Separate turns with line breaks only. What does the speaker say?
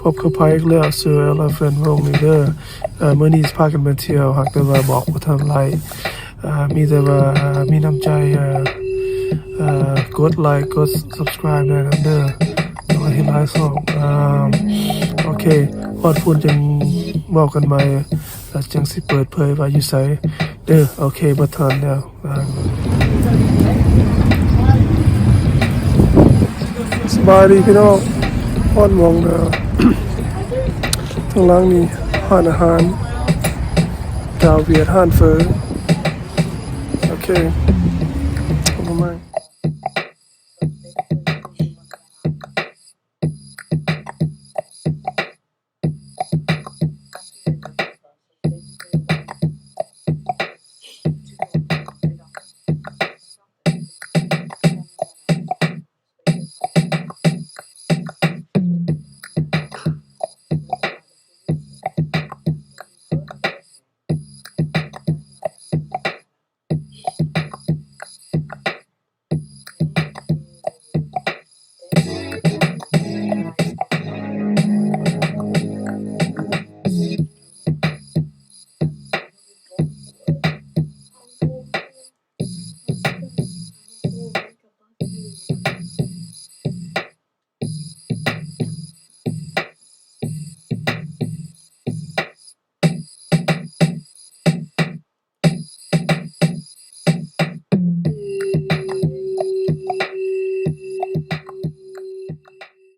พบกับไพอีกแล้วเสือ Elephant วงนี้เด้อมื้อนี้สิพากันไปเที่ยวหากแต่ว่าบอกบ่ทันไรมีแต่ว่ามีน้ำใจกดไลค์กด subscribe ได้นะเด้อมาเห็นหลายช่องโอเคฮอดพุ่นจังเว้ากันใหม่แล้วจังสิเปิดเผยว่าอยู่ไสเด้อโอเคบ่ทันแล้วสบายดีพี่น้องฮอดหม่องเด้อ ทางหล่างนี่ร้านอาหารดาวเวียดร้านเฟอโอเค